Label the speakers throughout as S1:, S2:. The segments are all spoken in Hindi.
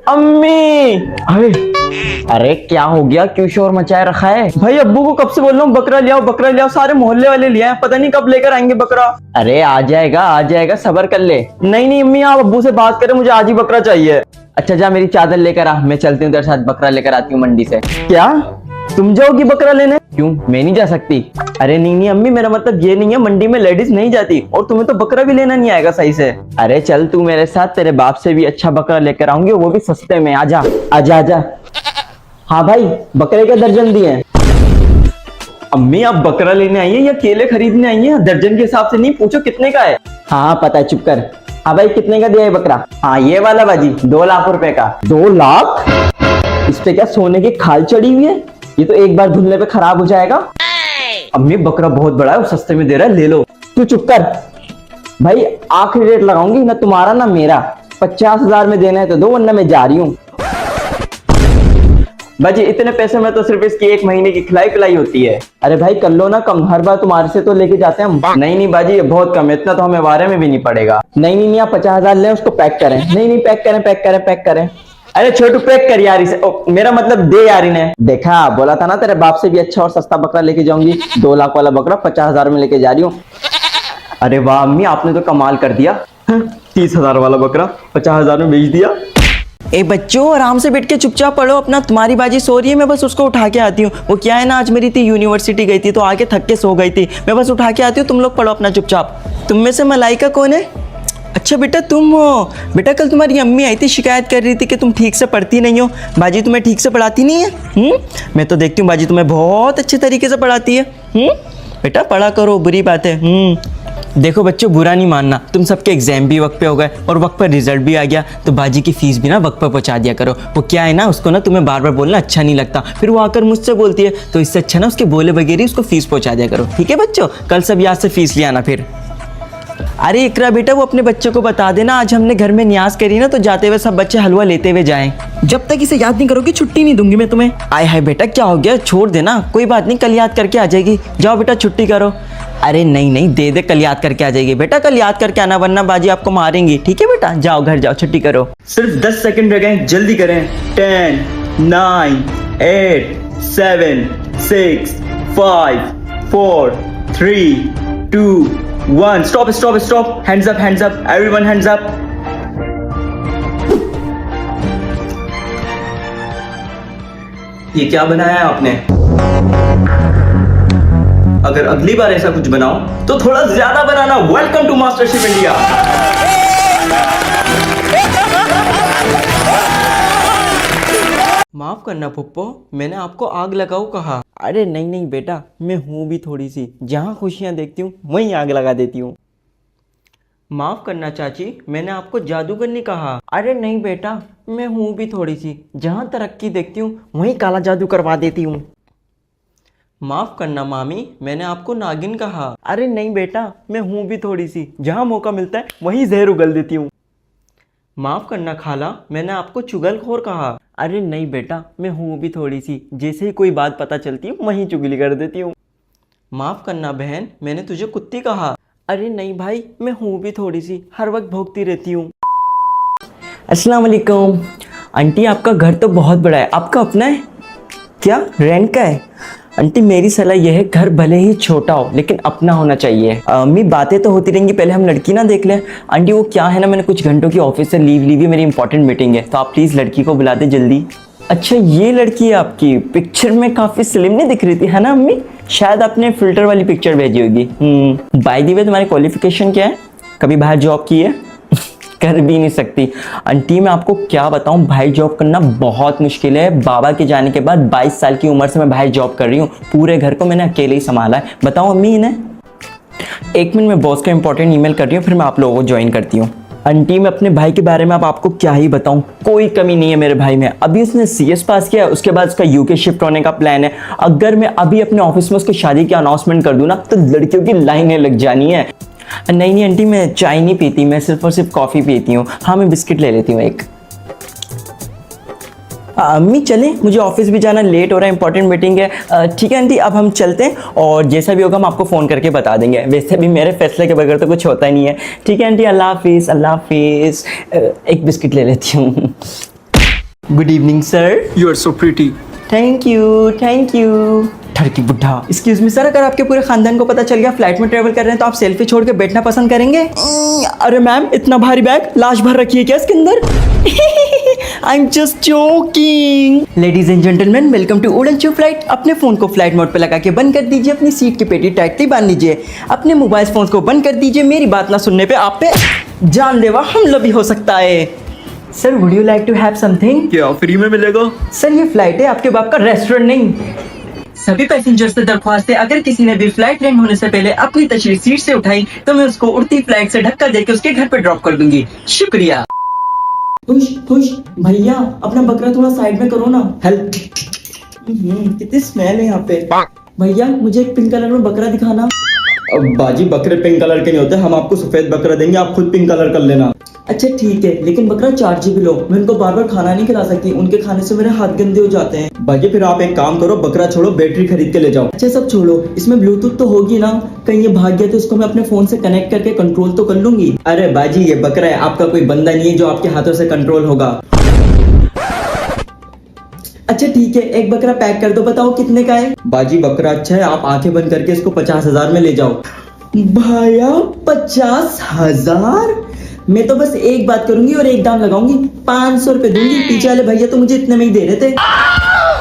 S1: अम्मी। अरे
S2: अरे क्या हो गया, क्यों शोर मचाए रखा है?
S1: भाई, अब्बू को कब से बोल रहा हूँ बकरा ले आओ बकरा ले आओ, सारे मोहल्ले वाले ले आए, पता नहीं कब लेकर आएंगे बकरा।
S2: अरे आ जाएगा, सब्र कर ले।
S1: नहीं नहीं अम्मी, आप अब्बू से बात करें, मुझे आज ही बकरा चाहिए।
S2: अच्छा जा मेरी चादर लेकर आ, मैं चलती हूँ तेरे साथ, बकरा लेकर आती हूँ मंडी से।
S1: क्या तुम जाओगी बकरा लेने?
S2: क्यों, मैं नहीं जा सकती?
S1: अरे नहीं नहीं अम्मी, मेरा मतलब ये नहीं है, मंडी में लेडीज नहीं जाती, और तुम्हें तो बकरा भी लेना नहीं आएगा सही से।
S2: अरे चल तू मेरे साथ, तेरे बाप से भी अच्छा बकरा लेकर आऊंगी, वो भी सस्ते में। आजा आजा आजा।
S1: हाँ भाई, बकरे के दर्जन दिए हैं। अम्मी, आप बकरा लेने आई है या केले खरीदने आई है? दर्जन के हिसाब से नहीं, पूछो कितने का है।
S2: हाँ पता है, चुप कर।
S1: हाँ भाई, कितने का दिया है बकरा?
S2: हाँ ये वाला बाजी 2 लाख रुपए का।
S1: 2 लाख? इस पे क्या सोने की खाल चढ़ी हुई है? ये तो एक बार धुलने पे खराब हो जाएगा। अम्मी, बकरा बहुत बड़ा है, वो सस्ते में दे रहा है, ले लो।
S2: तू चुप कर भाई, आखिरी रेट लगाऊंगी, ना तुम्हारा ना मेरा। 50,000 में देना है तो दो, वरना मैं जा रही हूँ।
S1: बाजी, इतने पैसे में तो सिर्फ इसकी 1 महीने की खिलाई पिलाई होती है।
S2: अरे भाई कर लो ना कम, हर बार तुम्हारे से तो लेके जाते हैं हम।
S1: नहीं नहीं बाजी, ये बहुत कम है, इतना तो हमें वारे में भी नहीं पड़ेगा।
S2: नहीं आप 50,000 लें, उसको पैक करें। नहीं पैक करें।
S1: अरे छोटू, पैक कर यार इसे। मेरा मतलब दे यार इन्हें।
S2: देखा, बोला था ना तेरे बाप से भी अच्छा और सस्ता बकरा लेके जाऊंगी। 2 लाख वाला बकरा 50,000 में लेके जा रही हूँ।
S1: अरे वाह अम्मी, आपने तो कमाल कर दिया। 30,000 वाला बकरा 50,000 में बेच दिया।
S3: ए बच्चों, आराम से बैठ के चुपचाप पढ़ो अपना। तुम्हारी बाजी सो रही है, मैं बस उसको उठा के आती हूँ। वो क्या है ना, आज मेरी थी यूनिवर्सिटी गई थी तो आके थक के सो गई थी। मैं बस उठा के आती हूँ, तुम लोग पढ़ो अपना चुपचाप। तुम में से मलाइका कौन है? अच्छा बेटा तुम हो। बेटा कल तुम्हारी अम्मी आई थी, शिकायत कर रही थी कि तुम ठीक से पढ़ती नहीं हो। बाजी तुम्हें ठीक से पढ़ाती नहीं है? मैं तो देखती हूँ बाजी तुम्हें बहुत अच्छे तरीके से पढ़ाती है। बेटा पढ़ा करो, बुरी बात है। देखो बच्चों, बुरा नहीं मानना, तुम सबके एग्जाम भी वक्त पे हो गए और वक्त पर रिजल्ट भी आ गया, तो बाजी की फीस भी ना वक्त पर पहुंचा दिया करो। वो क्या है ना, उसको ना तुम्हें बार बार बोलना अच्छा नहीं लगता, फिर वो आकर मुझसे बोलती है, तो इससे अच्छा ना उसके बोले वगैरह उसको फीस पहुंचा दिया करो। ठीक है बच्चों, कल सब याद से फीस ले आना फिर। अरे इकरा बेटा, वो अपने बच्चों को बता देना, आज हमने घर में न्याज करी ना, तो जाते हुए सब बच्चे हलवा लेते हुए जाएं। जब तक इसे याद नहीं करोगे छुट्टी नहीं दूंगी मैं तुम्हें। आय हाय बेटा, क्या हो गया, छोड़ देना, कोई बात नहीं, कल याद करके आ जाएगी। जाओ बेटा छुट्टी करो। अरे नहीं दे कल याद करके आ जाएगी बेटा, कल याद करके आना, वरना बाजी आपको मारेंगी। ठीक है बेटा, जाओ घर जाओ, छुट्टी करो।
S1: सिर्फ 10 सेकंड रह गए, जल्दी करें। 10 9 8 7 6 5 4 3 2 1। Stop. Hands up everyone, hands up. ये क्या बनाया है आपने? अगर अगली बार ऐसा कुछ बनाओ तो थोड़ा ज्यादा बनाना। Welcome to MasterChef India.
S3: माफ करना पुप्पो, मैंने आपको आग लगाओ कहा।
S2: अरे नहीं बेटा, मैं हूँ भी थोड़ी सी, जहाँ खुशियाँ देखती हूँ वहीं आग लगा देती हूँ।
S3: माफ करना चाची, मैंने आपको जादूगर नहीं कहा।
S2: अरे नहीं बेटा, मैं हूँ भी थोड़ी सी, जहाँ तरक्की देखती हूँ वहीं काला जादू करवा देती हूँ।
S3: माफ करना मामी, मैंने आपको नागिन कहा।
S2: अरे नहीं बेटा, मैं हूँ भी थोड़ी सी, जहाँ मौका मिलता है वहीं जहर उगल देती हूँ।
S3: माफ करना खाला, मैंने आपको चुगलखोर कहा।
S2: अरे नहीं बेटा, मैं हूँ भी थोड़ी सी, जैसे ही कोई बात पता चलती है वहीं चुगली कर देती हूँ।
S3: माफ करना बहन, मैंने तुझे कुत्ती कहा।
S2: अरे नहीं भाई, मैं हूँ भी थोड़ी सी, हर वक्त भोंकती रहती हूँ। अस्सलाम वालेकुम। आंटी आपका घर तो बहुत बड़ा है, आपका अपना है क्या, रेंट का है? आंटी मेरी सलाह यह है, घर भले ही छोटा हो लेकिन अपना होना चाहिए। अम्मी बातें तो होती रहेंगी, पहले हम लड़की ना देख लें। आंटी वो क्या है ना, मैंने कुछ घंटों की ऑफिस से लीव ली है, मेरी इंपॉर्टेंट मीटिंग है, तो आप प्लीज़ लड़की को बुला दे जल्दी। अच्छा ये लड़की है आपकी, पिक्चर में काफ़ी स्लिम नहीं दिख रही थी, है ना अम्मी? शायद आपने फिल्टर वाली पिक्चर भेजी होगी। बाय द वे तुम्हारी क्वालिफिकेशन क्या है, कभी बाहर जॉब की है? कर भी नहीं सकती। आंटी मैं आपको क्या बताऊं, भाई जॉब करना बहुत मुश्किल है। बाबा के जाने के बाद 22 साल की उम्र से मैं भाई जॉब कर रही हूँ, पूरे घर को मैंने अकेले ही संभाला है। बताओ अम्मी इन्हें। 1 मिनट में बॉस का इंपॉर्टेंट ईमेल कर रही हूँ, फिर मैं आप लोगों को ज्वाइन करती हूँ। आंटी मैं अपने भाई के बारे में अब आपको क्या ही बताऊं, कोई कमी नहीं है मेरे भाई में। अभी उसने CS पास किया है, उसके बाद उसका UK शिफ्ट होने का प्लान है। अगर मैं अभी अपने ऑफिस में उसकी शादी की अनाउंसमेंट कर दूं ना, तो लड़कियों की लाइनें लग जानी है। नहीं आंटी, मैं चाय नहीं पीती, मैं सिर्फ और सिर्फ कॉफ़ी पीती हूँ। हाँ मैं बिस्किट ले लेती हूँ एक। अम्मी चलें, मुझे ऑफिस भी जाना, लेट हो रहा है, इंपॉर्टेंट मीटिंग है। ठीक है आंटी, अब हम चलते हैं और जैसा भी होगा हम आपको फ़ोन करके बता देंगे। वैसे भी मेरे फैसले के बगैर तो कुछ होता ही नहीं है। ठीक है आंटी, अल्लाह हाफिज़। एक बिस्किट ले लेती हूँ। Good evening sir.
S1: You are so pretty.
S2: Thank you. ठरकी बुढ़ा। एक्सक्यूज मी सर, अगर आपके पूरे खानदान को पता चल गया फ्लाइट में ट्रेवल कर रहे हैं तो आप सेल्फी छोड़ के बैठना पसंद करेंगे?
S3: अरे मैम, इतना भारी बैग लाश भर रखी है क्या इसके अंदर? I am just joking.
S2: Ladies and gentleman, welcome to उड़न चू फ्लाइट। अपने फोन को फ्लाइट मोड पे लगा के बंद कर दीजिए, अपनी सीट की पेटी टाइटली बांध लीजिए, अपने मोबाइल फोन को बंद कर दीजिए। मेरी बात ना सुनने पे आप पे जानलेवा हमला भी हो सकता है। Sir, would you like to have something?
S1: क्या फ्री में मिलेगा?
S2: सर, ये फ्लाइट है, आपके बाप का रेस्टोरेंट नहीं। सभी पैसेंजर्स से दरख्वास्त है, अगर किसी ने भी फ्लाइट लैंड होने से पहले अपनी तशरीफ सीट से उठाई तो मैं उसको उड़ती फ्लाइट से धक्का देके उसके घर पे ड्रॉप कर दूंगी। शुक्रिया।
S3: खुश भैया, अपना बकरा थोड़ा साइड में करो ना। हेल्प। कितनी स्मेल है यहाँ पे। भैया, मुझे एक पिंक कलर में बकरा दिखाना।
S1: अब बाजी, बकरे पिंक कलर के नहीं होते, हम आपको सफेद बकरा देंगे, आप खुद पिंक कलर कर लेना।
S3: अच्छा ठीक है, लेकिन बकरा 4 GB लो। मैं उनको बार बार खाना नहीं खिला सकती, उनके खाने से मेरे हाथ गंदे हो जाते हैं।
S1: बाजी, फिर आप एक काम करो, बकरा छोड़ो, बैटरी खरीद के ले जाओ।
S3: अच्छा सब छोड़ो, इसमें ब्लूटूथ तो होगी ना? कहीं ये भाग गया तो इसको मैं अपने फोन से कनेक्ट करके कंट्रोल तो कर लूंगी।
S1: अरे बाजी, ये बकरा है, आपका कोई बंदा नहीं है जो आपके हाथों से कंट्रोल होगा।
S3: अच्छा ठीक है, एक बकरा पैक कर दो, बताओ कितने का है?
S1: बाजी, बकरा अच्छा है, आप आंखें बंद करके इसको 50,000 में ले जाओ।
S3: भैया 50,000? मैं तो बस एक बात करूंगी और एक दाम लगाऊंगी, 500 रुपए दूंगी। पीछे वाले भैया तो मुझे इतने में ही दे रहे थे।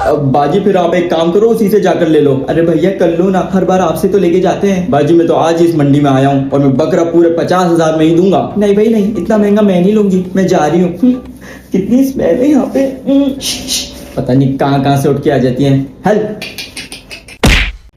S1: अब बाजी, फिर आप एक काम करो, उसी से जाकर ले लो।
S3: अरे भैया कर लो ना, हर बार आपसे तो लेके जाते हैं।
S1: बाजी, मैं तो आज इस मंडी में आया हूँ और मैं बकरा पूरे 50,000 में ही दूंगा।
S3: नहीं भाई नहीं, इतना महंगा मैं नहीं लूंगी, मैं जा रही हूँ। कितनी स्मेल है यहाँ पे।
S1: पता नहीं कहाँ कहाँ से उठ के आ जाती हैं। हेल्प।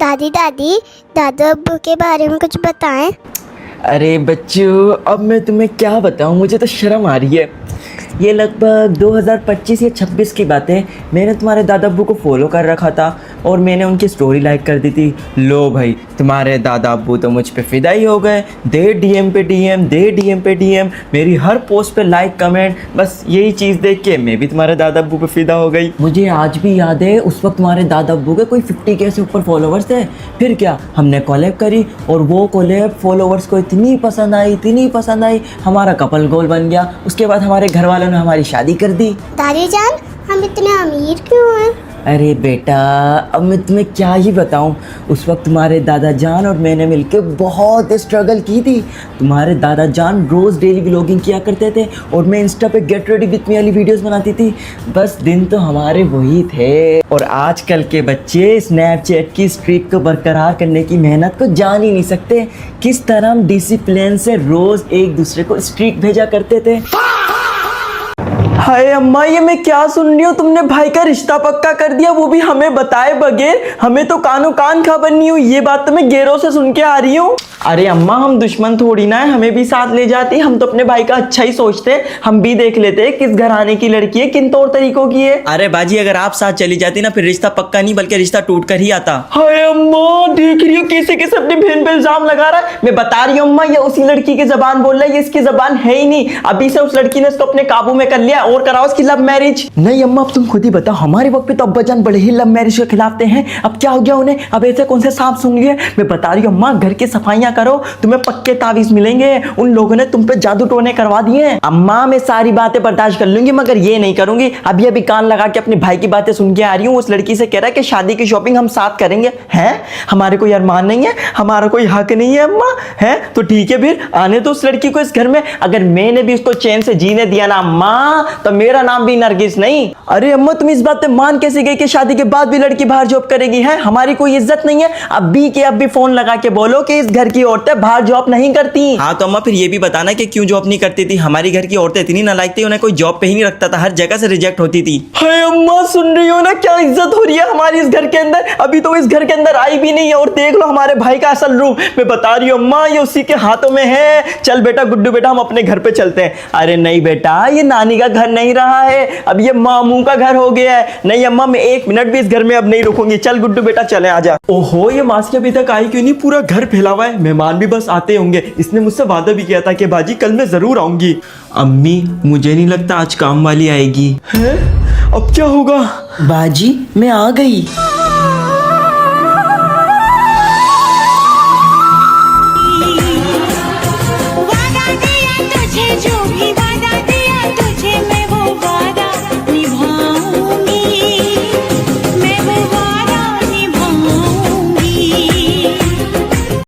S4: दादी दादी, दादा अब्बू के बारे में कुछ बताएं।
S2: अरे बच्चों, अब मैं तुम्हें क्या बताऊं, मुझे तो शर्म आ रही है। ये लगभग 2025 या 26 की बात है। मैंने तुम्हारे दादा अब्बू को फॉलो कर रखा था और मैंने उनकी स्टोरी लाइक कर दी थी। लो भाई, तुम्हारे दादा अब्बू तो मुझ पे फिदा ही हो गए। दे डीएम पे डीएम, मेरी हर पोस्ट पे लाइक कमेंट। बस यही चीज़ देख के मैं भी तुम्हारे दादा अब्बू पे फिदा हो गई। मुझे आज भी याद है, उस वक्त तुम्हारे दादा अब्बू के कोई 50K से ऊपर फॉलोवर्स थे। फिर क्या, हमने कॉलेब करी और वो कॉलेब फॉलोवर्स को इतनी पसंद आई, हमारा कपल गोल बन गया। उसके बाद हमारे घर वालों ने हमारी शादी कर दी।
S4: दादी जान, हम इतने अमीर क्यों हैं?
S2: अरे बेटा, अब मैं तुम्हें क्या ही बताऊं। उस वक्त तुम्हारे दादा जान और मैंने मिलकर बहुत स्ट्रगल की थी। तुम्हारे दादा जान रोज़ डेली व्लॉगिंग किया करते थे और मैं इंस्टा पे गेट रेडी विथ मी वाली वीडियोस बनाती थी। बस दिन तो हमारे वही थे। और आजकल के बच्चे स्नैपचैट की स्ट्रीक को बरकरार करने की मेहनत को जान ही नहीं सकते। किस तरह हम डिसिप्लिन से रोज़ एक दूसरे को स्ट्रीक भेजा करते थे।
S3: हाय अम्मा, ये मैं क्या सुन रही हूँ? तुमने भाई का रिश्ता पक्का कर दिया, वो भी हमें बताए बगैर। हमें तो कानों कान खबर नहीं हुई। ये बात तो मैं गैरों से सुन के आ रही हूँ। अरे अम्मा, हम दुश्मन थोड़ी ना है, हमें भी साथ ले जाती। हम तो अपने भाई का अच्छा ही सोचते। हम भी देख लेते किस घराने की लड़की है, किन तौर तरीकों की है।
S2: अरे बाजी, अगर आप साथ चली जाती ना, फिर रिश्ता पक्का नहीं बल्कि रिश्ता टूट कर ही आता।
S3: हाय अम्मा, देख रही हूँ कैसे कैसे अपनी बहन पे इल्जाम लगा रहा है। मैं बता रही हूँ अम्मा, ये उसी लड़की की जबान बोल रहा है, ये इसकी जबान है ही नहीं। अभी से उस लड़की ने इसको अपने काबू में कर लिया और कराओ इसकी लव मैरिज। नहीं अम्मा, अब तुम खुद ही बताओ, हमारे वक्त पे तो अब्बाजान बड़े ही लव मैरिज के खिलाफ थे हैं। अब क्या हो गया उन्हें? अब ऐसे कौन से सांप सूंघ लिए? मैं बता रही हूँ अम्मा, घर की सफाइयां करो, तुम्हें पक्के तावीज मिलेंगे। उन लोगों ने तुम पे जादू टोने करवा दिए हैं। अम्मा, मैं सारी बातें बर्दाश्त कर लूंगी मगर ये नहीं करूंगी। अभी कान लगा के अपने भाई की बातें सुन के आ रही हूँ। उस लड़की से कह रहा है कि शादी की शॉपिंग हम साथ करेंगे। हैं, हमारे कोई अरमान नहीं है, हमारा कोई हक नहीं है अम्मा? है तो ठीक है, फिर आने तो उस लड़की को इस घर में। अगर मैंने भी उसको चैन से जीने दिया ना अम्मा, तो मेरा नाम भी नरगिस नहीं। अरे अम्मा, तुम इस बात पे मान कैसे गई कि शादी के बाद भी लड़की बाहर जॉब करेगी? है, हमारी कोई इज्जत नहीं है? अब भी फोन लगा के बोलो कि इस घर की औरतें बाहर जॉब नहीं करती। हाँ तो अम्मा फिर ये भी बताना कि क्यों जॉब नहीं करती थी। हमारी घर की औरतें इतनी नालायक थी, उन्हें कोई जॉब पे ही नहीं रखता था, हर जगह से रिजेक्ट होती थी। हाय अम्मा सुन रही हो ना क्या इज्जत हो रही है हमारी इस घर के अंदर। अभी तो इस घर के अंदर आई भी नहीं है और देख लो हमारे भाई का असल रूप। मैं बता रही हूँ अम्मा ये उसी के हाथों में है। चल बेटा गुड्डू बेटा हम अपने घर पे चलते हैं। अरे नहीं बेटा ये नानी का घर नहीं रहा है, अब ये मामू का घर हो गया है। नहीं अम्मा मैं 1 मिनट भी इस घर में अब नहीं रुकूंगी। चल गुड्डू बेटा चले आजा। ओहो ये मासी अभी तक आई क्यों नहीं, पूरा घर फैला हुआ है, मेहमान भी बस आते होंगे। इसने मुझसे वादा भी किया था कि बाजी कल मैं जरूर आऊंगी। अम्मी मुझे नहीं लगता आज काम वाली आएगी। है अब क्या होगा?
S2: बाजी मैं आ गई।